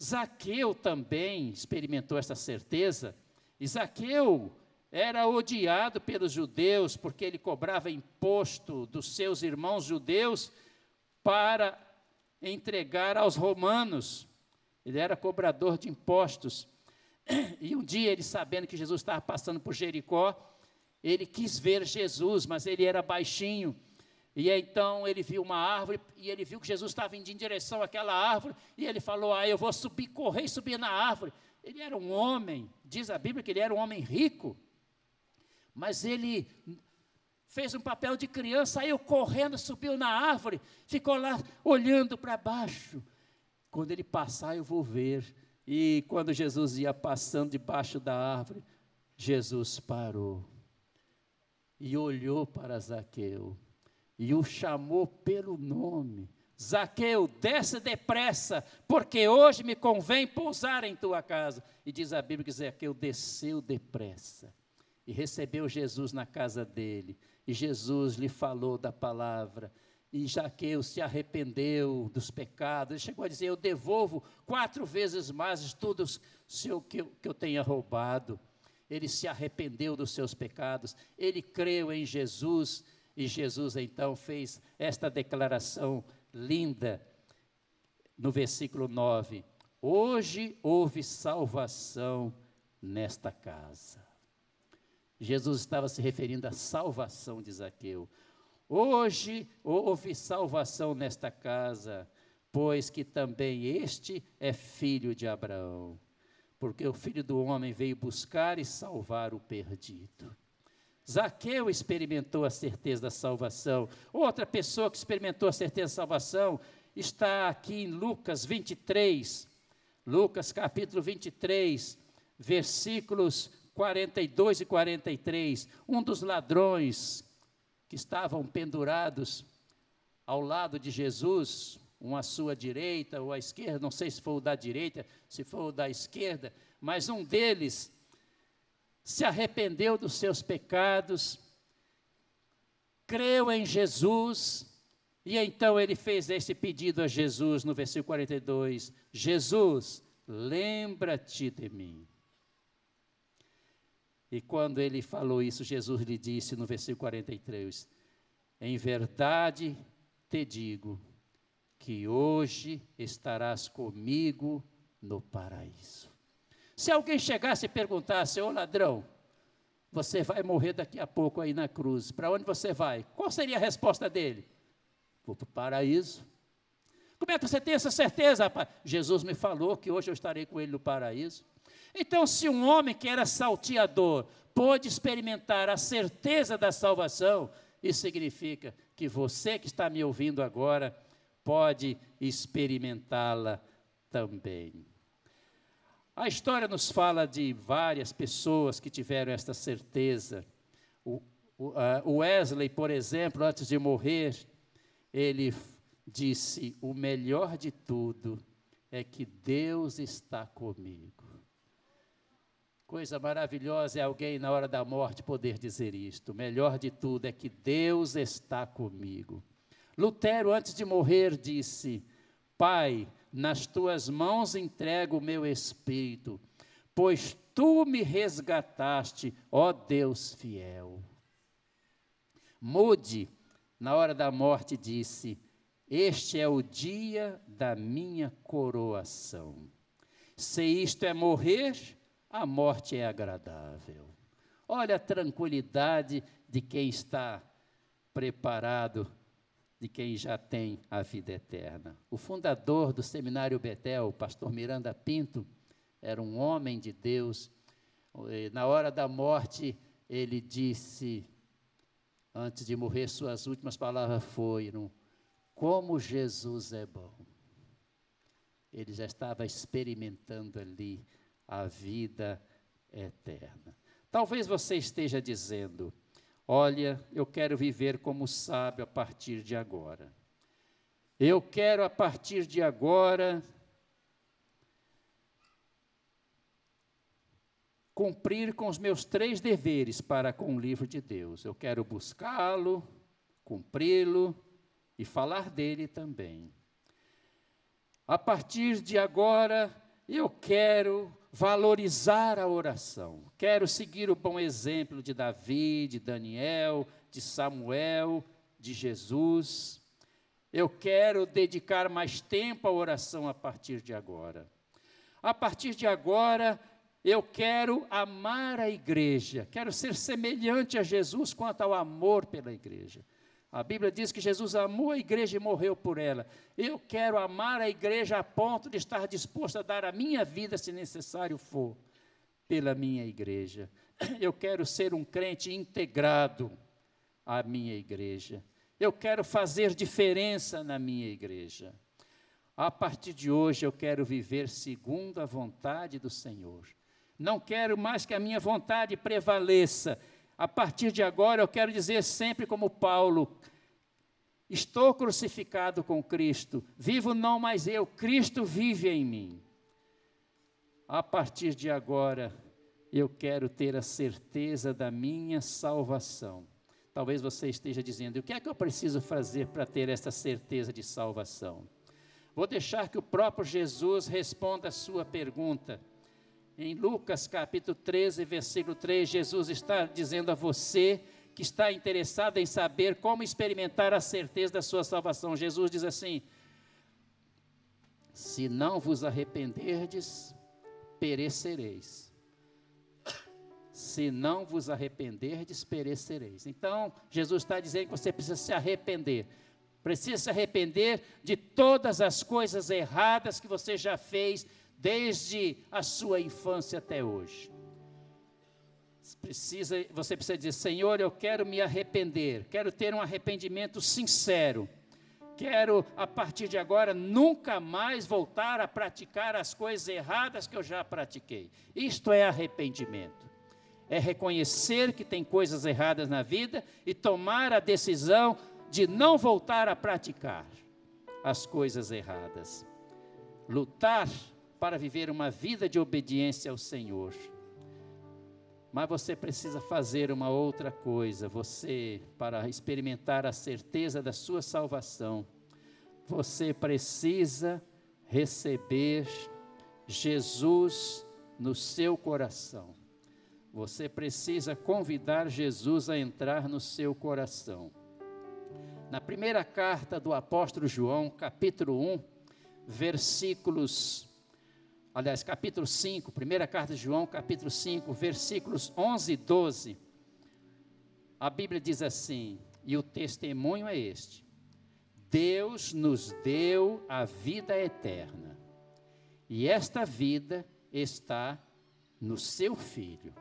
Zaqueu também experimentou essa certeza, e Zaqueu era odiado pelos judeus, porque ele cobrava imposto dos seus irmãos judeus para entregar aos romanos. Ele era cobrador de impostos. E um dia, ele sabendo que Jesus estava passando por Jericó, ele quis ver Jesus, mas ele era baixinho. E então ele viu uma árvore, e ele viu que Jesus estava indo em direção àquela árvore, e ele falou: eu vou subir, correr e subir na árvore. Ele era um homem, diz a Bíblia que ele era um homem rico, mas ele fez um papel de criança, saiu correndo, subiu na árvore, ficou lá olhando para baixo. Quando ele passar, eu vou ver. E quando Jesus ia passando debaixo da árvore, Jesus parou e olhou para Zaqueu e o chamou pelo nome: Zaqueu, desce depressa, porque hoje me convém pousar em tua casa. E diz a Bíblia que Zaqueu desceu depressa e recebeu Jesus na casa dele. E Jesus lhe falou da palavra. E Zaqueu se arrependeu dos pecados. Ele chegou a dizer: eu devolvo 4 vezes mais tudo que eu tenha roubado. Ele se arrependeu dos seus pecados. Ele creu em Jesus. E Jesus então fez esta declaração linda no versículo 9: hoje houve salvação nesta casa. Jesus estava se referindo à salvação de Zaqueu. Hoje houve salvação nesta casa, pois que também este é filho de Abraão, porque o Filho do Homem veio buscar e salvar o perdido. Zaqueu experimentou a certeza da salvação. Outra pessoa que experimentou a certeza da salvação está aqui em Lucas 23, Lucas capítulo 23, versículos 42 e 43. Um dos ladrões que estavam pendurados ao lado de Jesus, um à sua direita ou à esquerda, não sei se foi o da direita, se foi o da esquerda, mas um deles se arrependeu dos seus pecados, creu em Jesus, e então ele fez esse pedido a Jesus no versículo 42, Jesus, lembra-te de mim. E quando ele falou isso, Jesus lhe disse no versículo 43, em verdade te digo, que hoje estarás comigo no paraíso. Se alguém chegasse e perguntasse: ô ladrão, você vai morrer daqui a pouco aí na cruz, para onde você vai? Qual seria a resposta dele? Vou para o paraíso. Como é que você tem essa certeza, rapaz? Jesus me falou que hoje eu estarei com ele no paraíso. Então, se um homem que era salteador pôde experimentar a certeza da salvação, isso significa que você que está me ouvindo agora pode experimentá-la também. A história nos fala de várias pessoas que tiveram esta certeza. O Wesley, por exemplo, antes de morrer, ele disse: o melhor de tudo é que Deus está comigo. Coisa maravilhosa é alguém na hora da morte poder dizer isto. O melhor de tudo é que Deus está comigo. Lutero, antes de morrer, disse: Pai, nas tuas mãos entrego o meu espírito, pois tu me resgataste, ó Deus fiel. Moody, na hora da morte, disse: este é o dia da minha coroação. Se isto é morrer, a morte é agradável. Olha a tranquilidade de quem está preparado, de quem já tem a vida eterna. O fundador do Seminário Betel, o pastor Miranda Pinto, era um homem de Deus. Na hora da morte, ele disse, antes de morrer, suas últimas palavras foram: como Jesus é bom. Ele já estava experimentando ali a vida eterna. Talvez você esteja dizendo: olha, eu quero viver como sábio a partir de agora. Eu quero, a partir de agora, cumprir com os meus 3 deveres para com o livro de Deus. Eu quero buscá-lo, cumpri-lo e falar dele também. A partir de agora, eu quero valorizar a oração. Quero seguir o bom exemplo de Davi, de Daniel, de Samuel, de Jesus. Eu quero dedicar mais tempo à oração a partir de agora. A partir de agora, eu quero amar a igreja. Quero ser semelhante a Jesus quanto ao amor pela igreja. A Bíblia diz que Jesus amou a igreja e morreu por ela. Eu quero amar a igreja a ponto de estar disposto a dar a minha vida, se necessário for, pela minha igreja. Eu quero ser um crente integrado à minha igreja. Eu quero fazer diferença na minha igreja. A partir de hoje, eu quero viver segundo a vontade do Senhor. Não quero mais que a minha vontade prevaleça. A partir de agora, eu quero dizer sempre como Paulo: estou crucificado com Cristo, vivo não mais eu, Cristo vive em mim. A partir de agora, eu quero ter a certeza da minha salvação. Talvez você esteja dizendo: o que é que eu preciso fazer para ter essa certeza de salvação? Vou deixar que o próprio Jesus responda a sua pergunta. Em Lucas capítulo 13, versículo 3, Jesus está dizendo a você que está interessado em saber como experimentar a certeza da sua salvação. Jesus diz assim: se não vos arrependerdes, perecereis. Se não vos arrependerdes, perecereis. Então, Jesus está dizendo que você precisa se arrepender. Precisa se arrepender de todas as coisas erradas que você já fez desde a sua infância até hoje. Você precisa dizer: Senhor, eu quero me arrepender, quero ter um arrependimento sincero, quero, a partir de agora, nunca mais voltar a praticar as coisas erradas que eu já pratiquei. Isto é arrependimento. É reconhecer que tem coisas erradas na vida e tomar a decisão de não voltar a praticar as coisas erradas. Lutar para viver uma vida de obediência ao Senhor. Mas você precisa fazer uma outra coisa. Você, para experimentar a certeza da sua salvação, você precisa receber Jesus no seu coração. Você precisa convidar Jesus a entrar no seu coração. Na primeira carta do apóstolo João, capítulo 1, capítulo 5, primeira carta de João, capítulo 5, versículos 11 e 12, a Bíblia diz assim, e o testemunho é este: Deus nos deu a vida eterna, e esta vida está no seu Filho.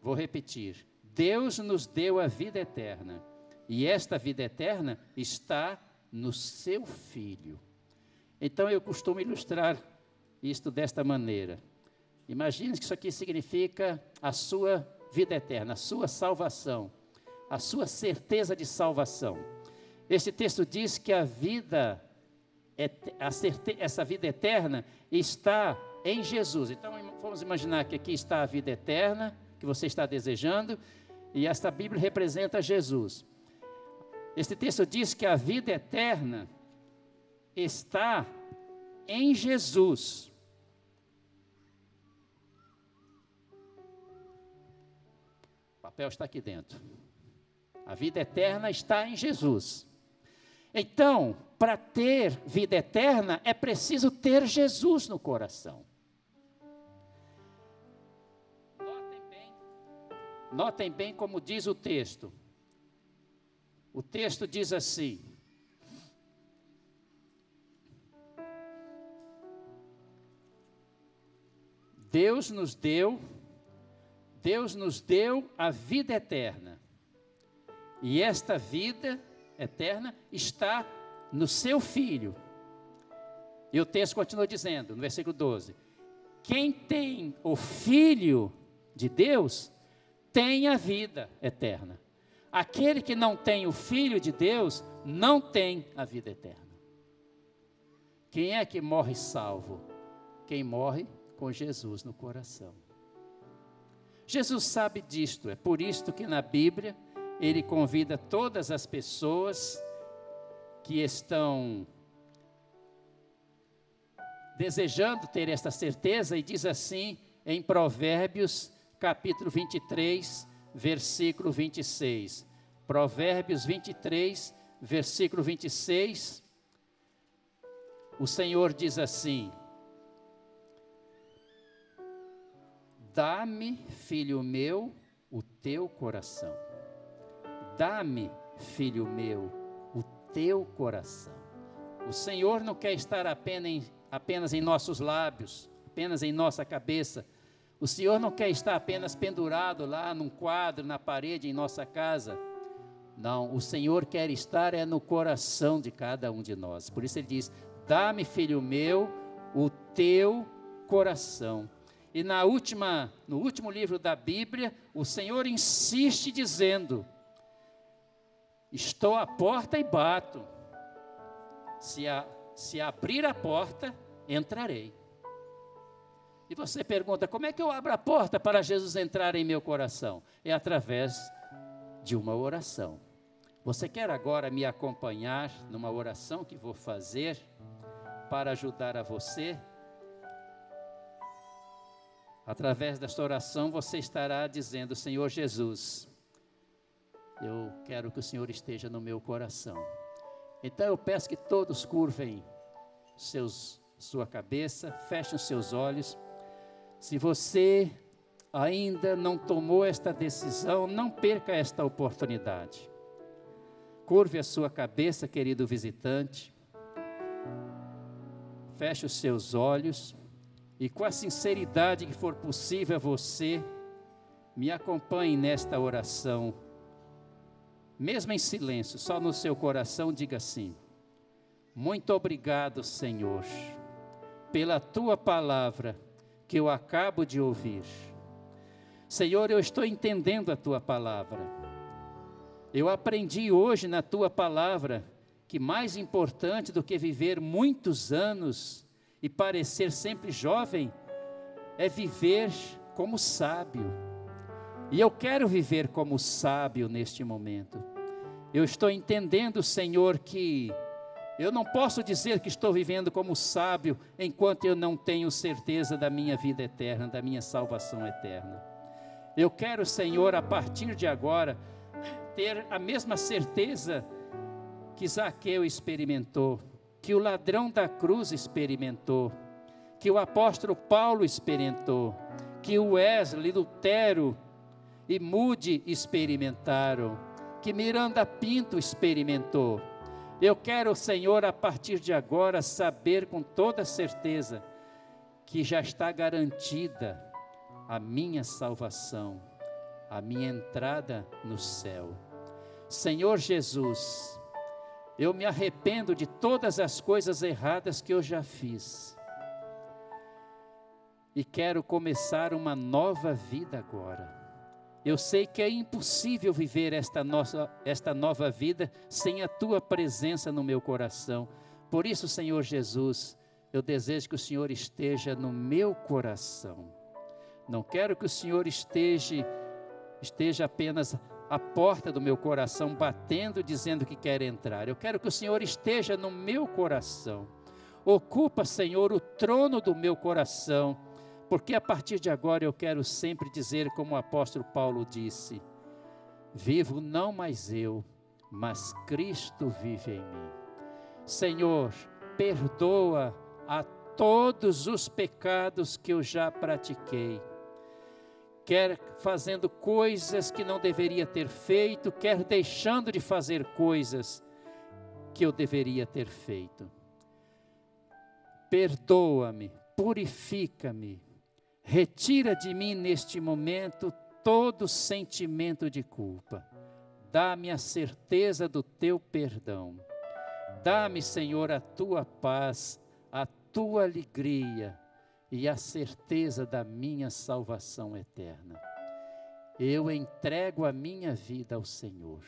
Vou repetir. Deus nos deu a vida eterna, e esta vida eterna está no seu Filho. Então eu costumo ilustrar isto desta maneira. Imagine que isso aqui significa a sua vida eterna, a sua salvação, a sua certeza de salvação. Este texto diz que essa vida eterna está em Jesus. Então vamos imaginar que aqui está a vida eterna que você está desejando, e esta Bíblia representa Jesus. Este texto diz que a vida eterna está em Jesus. O papel está aqui dentro. A vida eterna está em Jesus. Então, para ter vida eterna, é preciso ter Jesus no coração. Notem bem como diz o texto. O texto diz assim: Deus nos deu a vida eterna, e esta vida eterna está no seu Filho. E o texto continua dizendo, no versículo 12: quem tem o Filho de Deus tem a vida eterna. Aquele que não tem o Filho de Deus não tem a vida eterna. Quem é que morre salvo? Quem morre com Jesus no coração. Jesus sabe disto, é por isto que na Bíblia ele convida todas as pessoas que estão desejando ter esta certeza, e diz assim em Provérbios capítulo 23, versículo 26. Provérbios 23, versículo 26. O Senhor diz assim: dá-me, filho meu, o teu coração. Dá-me, filho meu, o teu coração. O Senhor não quer estar apenas em nossos lábios, apenas em nossa cabeça. O Senhor não quer estar apenas pendurado lá num quadro, na parede, em nossa casa. Não, o Senhor quer estar no coração de cada um de nós. Por isso ele diz: dá-me, filho meu, o teu coração. E no último livro da Bíblia, o Senhor insiste dizendo: estou à porta e bato. Se abrir a porta, entrarei. E você pergunta: como é que eu abro a porta para Jesus entrar em meu coração? É através de uma oração. Você quer agora me acompanhar numa oração que vou fazer para ajudar a você? Através desta oração você estará dizendo: Senhor Jesus, eu quero que o Senhor esteja no meu coração. Então eu peço que todos curvem sua cabeça, fechem os seus olhos. Se você ainda não tomou esta decisão, não perca esta oportunidade. Curve a sua cabeça, querido visitante. Feche os seus olhos e, com a sinceridade que for possível a você, me acompanhe nesta oração. Mesmo em silêncio, só no seu coração, diga assim: muito obrigado, Senhor, pela tua palavra que eu acabo de ouvir. Senhor, eu estou entendendo a tua palavra. Eu aprendi hoje na tua palavra que mais importante do que viver muitos anos e parecer sempre jovem é viver como sábio. E eu quero viver como sábio neste momento. Eu estou entendendo, Senhor, que eu não posso dizer que estou vivendo como sábio enquanto eu não tenho certeza da minha vida eterna, da minha salvação eterna. Eu quero, Senhor, a partir de agora, ter a mesma certeza que Zaqueu experimentou, que o ladrão da cruz experimentou, que o apóstolo Paulo experimentou, que o Wesley, Lutero e Moody experimentaram, que Miranda Pinto experimentou. Eu quero, Senhor, a partir de agora, saber com toda certeza que já está garantida a minha salvação, a minha entrada no céu. Senhor Jesus, eu me arrependo de todas as coisas erradas que eu já fiz. E quero começar uma nova vida agora. Eu sei que é impossível viver esta nova vida sem a Tua presença no meu coração. Por isso, Senhor Jesus, eu desejo que o Senhor esteja no meu coração. Não quero que o Senhor esteja apenas à porta do meu coração, batendo, dizendo que quer entrar. Eu quero que o Senhor esteja no meu coração. Ocupa, Senhor, o trono do meu coração. Porque a partir de agora eu quero sempre dizer, como o apóstolo Paulo disse: vivo não mais eu, mas Cristo vive em mim. Senhor, perdoa a todos os pecados que eu já pratiquei. Quer fazendo coisas que não deveria ter feito, quer deixando de fazer coisas que eu deveria ter feito. Perdoa-me, purifica-me. Retira de mim neste momento todo sentimento de culpa. Dá-me a certeza do teu perdão. Dá-me, Senhor, a tua paz, a tua alegria e a certeza da minha salvação eterna. Eu entrego a minha vida ao Senhor.